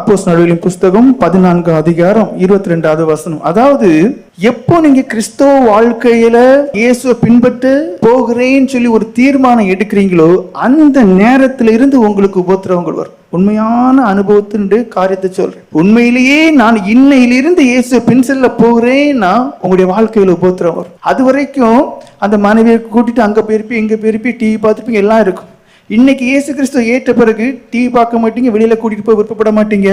அப்போஸ்தலர்களின் புஸ்தகம் 14 அதிகாரம் 22வது வசனம். அதாவது எப்போ நீங்க கிறிஸ்தவ வாழ்க்கையில இயேசுவை பின்பற்ற போகிறேன்னு சொல்லி ஒரு தீர்மானம் எடுக்கிறீங்களோ அந்த நேரத்துல இருந்து உங்களுக்கு உபத்திரவங்கள் வரும். உண்மையான அனுபவத்தின் காரியத்தை சொல்றேன். உண்மையிலேயே நான் இன்னையிலிருந்து இயேசுவை பின் செல்ல போகிறேன்னா உங்களுடைய வாழ்க்கையில உபத்திரம் வரும். அது வரைக்கும் அந்த மனைவியை கூட்டிட்டு அங்க போயிருப்பி இங்க போயிருப்பி டிவி பார்த்துருப்பீங்க, எல்லாம் இருக்கும். இன்னைக்கு இயேசு கிறிஸ்துவ ஏற்ற பிறகு டிவி பார்க்க மாட்டீங்க, வெளியில கூட்டிட்டு போய் விருப்பப்பட மாட்டீங்க,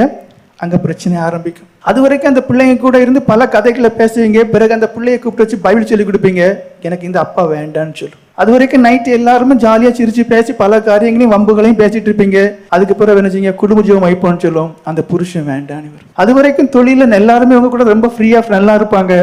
அங்க பிரச்சனை ஆரம்பிக்கும். அது வரைக்கும் அந்த பிள்ளைங்க கூட இருந்து பல கதைகளை பேசுவீங்க. பிறகு அந்த பிள்ளைய கூப்பிட்டு வச்சு பைபிள் சொல்லி கொடுப்பீங்க. எனக்கு இந்த அப்பா வேண்டான்னு சொல்லும். அது வரைக்கும் நைட்டு எல்லாருமே ஜாலியா சிரிச்சு பேசி பல காரியங்களையும் வம்புகளையும் பேசிட்டு இருப்பீங்க. அதுக்கு பிறகு என்ன செய்யுங்க, குடும்ப ஜீவம் வைப்போம்னு சொல்லும். அந்த புருஷன் வேண்டான்னு வரும். அது வரைக்கும் தொழில எல்லாருமே அவங்க கூட ரொம்ப ஃப்ரீயா நல்லா இருப்பாங்க.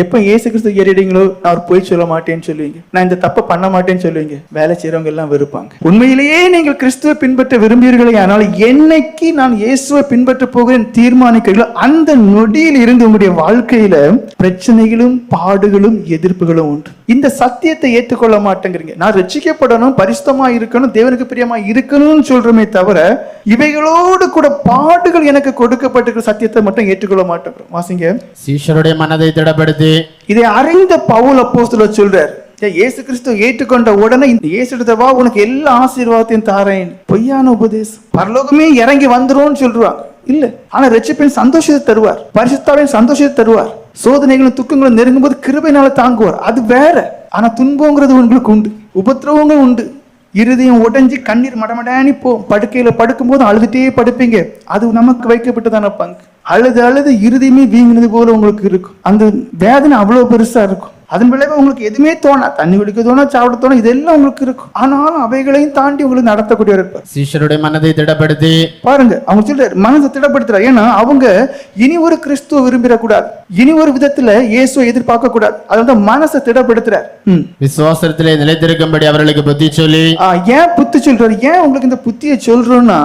எப்ப இயேசு கிறிஸ்து ஏறிடுங்களோ நான் ஒரு போய் சொல்ல மாட்டேன்னு சொல்லுவீங்க, நான் இந்த தப்பை பண்ண மாட்டேன்னு சொல்லுவீங்க. வேலை செய்யறவங்க எல்லாம் வெறுப்பாங்க. உண்மையிலேயே நீங்கள் கிறிஸ்துவை பின்பற்ற விரும்புகிறீர்களே, ஆனால் என்னைக்கு நான் இயேசுவை பின்பற்ற போகிறேன் தீர்மானிக்கிறீர்களோ அந்த நொடியில் இருந்து உங்களுடைய வாழ்க்கையில பிரச்சனைகளும் பாடுகளும் எதிர்ப்புகளும் உண்டு. இந்த சத்தியத்தை ஏற்றுக்கொள்ள மாட்டேங்கிறீங்க. நான் ரட்சிக்கப்படணும், பரிசுத்தமா இருக்கணும், தேவனுக்கு பிரியமா இருக்கணும்னு சொல்றமே தவிர இவைகளோடு கூட பாடுகள் எனக்கு கொடுக்கப்பட்டிருக்கிற சத்தியத்தை மட்டும் ஏற்றுக்கொள்ள மாட்டேங்கிறோம். வாசிங்க. சீஷருடைய மனதை திடப்படுத்தி இதை அறிந்த பவுல் அப்போஸ்தலர் சொல்றார், இயேசு கிறிஸ்து ஏற்றுக்கொண்ட உடனே இந்த இயேசு வா உனக்கு எல்லா ஆசீர்வாதத்தையும் தாரேன். பொய்யான உபதேசம். பரலோகமே இறங்கி வந்துரும் சொல்றாங்க. இல்ல, ஆனா ரட்சிப்பின் சந்தோஷத்தை தருவார், பரிசுத்தாவின் சந்தோஷத்தை தருவார். சோதனைகளும் துக்கங்களும் நெருங்கும் போது கிருபையினால தாங்குவார். அது வேற. ஆனா துன்பங்கிறது உங்களுக்கு உண்டு, உபத்திரவங்கள் உண்டு. இருதயம் உடைஞ்சு கண்ணீர் மடமடானி படுக்கையில படுக்கும் போது அழுதுட்டே படுப்பீங்க. அது நமக்கு வைக்கப்பட்டதான பங்கு. அழுது அழுது இருதயமே வீங்கினது போல உங்களுக்கு இருக்கும். அந்த வேதனை அவ்வளவு பெருசா இருக்கும். அதன் விளைவு உங்களுக்கு எதுவுமே தோணா, தண்ணி குடிக்க தோணா, சாப்பிட தோணா, இதெல்லாம் உங்களுக்கு இருக்கும். ஆனாலும் அவைகளையும் தாண்டி உங்களுக்கு நடத்தக்கூடிய இருப்பார். சீஷருடைய மனதை திடப்படுத்தி பாருங்க, அவங்க சொல்றாரு மனதை திடப்படுத்துறாரு. ஏன்னா அவங்க இனி ஒரு கிறிஸ்துவ விரும்பிடக்கூடாது, இனி ஒரு விதத்துல இயேசுவை எதிர்பார்க்க கூடாது. அதனால மனசை திடப்படுத்துறாரு. விசுவாசத்திலே நிலைத்திருக்கும்படி அவர்களுக்கு புத்தி சொல்லி. ஏன் புத்தி சொல்றாரு? ஏன் உங்களுக்கு இந்த புத்தியை சொல்றோம்னா,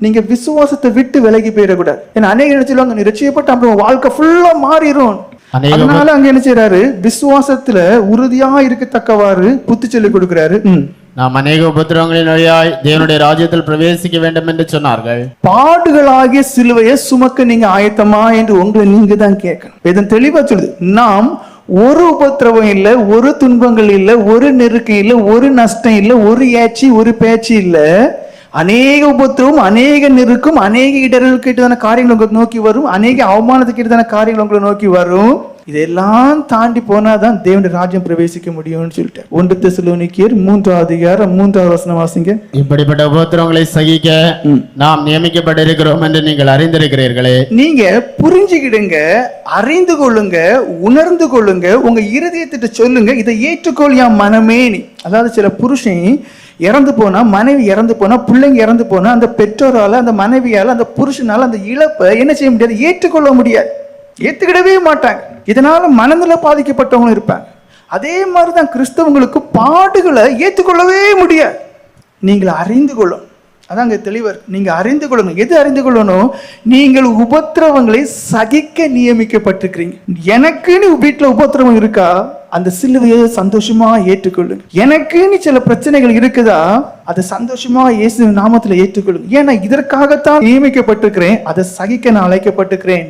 நீங்க விசுவாசத்தை விட்டு விலகி போயிடக்கூடாது. ஏன்னா அநேக சொல்லுவாங்க நீ ரட்சிக்கப்பட்ட அப்புறம் வாழ்க்கை ஃபுல்லா மாறிடும். அதனால அங்க என்ன செய்யறாரு, விசுவாசத்துல உறுதியா இருக்கத்தக்கவாறு புத்தி சொல்லி கொடுக்கிறாரு. நாம் அநேக உபத்திரவங்களின் வழியாய் தேவனுடைய ராஜ்யத்தில் பிரவேசிக்க வேண்டும் என்று சொன்னார்கள். பாடுகளாகிய சிலுவையை சுமக்க நீங்க ஆயத்தமா என்று உங்களை நீங்க தான் கேட்கணும். இதன் தெளிவா சொல்லுது, நாம் ஒரு உபத்திரவம் இல்ல, ஒரு துன்பங்கள் இல்ல, ஒரு நெருக்கம் இல்ல, ஒரு நஷ்டம் இல்ல, ஒரு ஏச்சி ஒரு பேச்சு இல்ல, அநேக உபத்திரவும் அநேக நெருக்கும் அநேக இடர்கள் கேட்டதான காரியங்கள் உங்களுக்கு நோக்கி வரும், அநேக அவமானத்துக்கு கேட்டதான காரியங்கள் உங்களை நோக்கி வரும். இதெல்லாம் தாண்டி போனாதான் தேவனுடைய ராஜ்யம் பிரவேசிக்க முடியும்னு சொல்லிட்டு 1 தெசலோனிக்கேயர் 3 அதிகாரம் 3வது வசனம் வாசிங்க. இப்படிப்பட்ட உபத்திரவங்களை சகிக்க நாம் நியமிக்கப்பட்டிருக்கிறோம் என்று நீங்கள் அறிந்திருக்கிறீர்களே. நீங்க புரிஞ்சுக்கிடுங்க, அறிந்து கொள்ளுங்க, உணர்ந்து கொள்ளுங்க, உங்க இருதயத்திட்ட சொல்லுங்க, இதை ஏற்றுக்கொள்ளியா மனமே. அதாவது சில புருஷன் இறந்து போனா, மனைவி இறந்து போனா, பிள்ளைங்க இறந்து போனா, அந்த பெற்றோரால, அந்த மனைவியால, அந்த புருஷனால அந்த இழப்பை என்ன செய்ய முடியாது, ஏற்றுக்கொள்ள முடியாது, ஏத்துக்கிடவே மாட்டாங்க. இதனால மனநிலை பாதிக்கப்பட்டவங்களும் இருப்பாங்க. அதே மாதிரிதான் கிறிஸ்தவங்களுக்கு பாடுகளை ஏற்றுக்கொள்ளவே முடியாது. நீங்கள் அறிந்து கொள்ளும். அதாங்க தெளிவர். நீங்க அறிந்து கொள்ளணும். எது அறிந்து கொள்ளணும்? நீங்கள் உபத்திரவங்களை சகிக்க நியமிக்கப்பட்டிருக்கிறீங்க. எனக்குன்னு வீட்டுல உபத்திரவம் இருக்கா, அந்த சிலுவையை சந்தோஷமா ஏற்றுக்கொள்ளுங்க. எனக்குன்னு சில பிரச்சனைகள் இருக்குதா, அதை சந்தோஷமா இயேசு நாமத்துல ஏற்றுக்கொள்ளுங்க. ஏன்னா இதற்காகத்தான் நியமிக்கப்பட்டிருக்கிறேன், அதை சகிக்க நான் அழைக்கப்பட்டிருக்கிறேன்.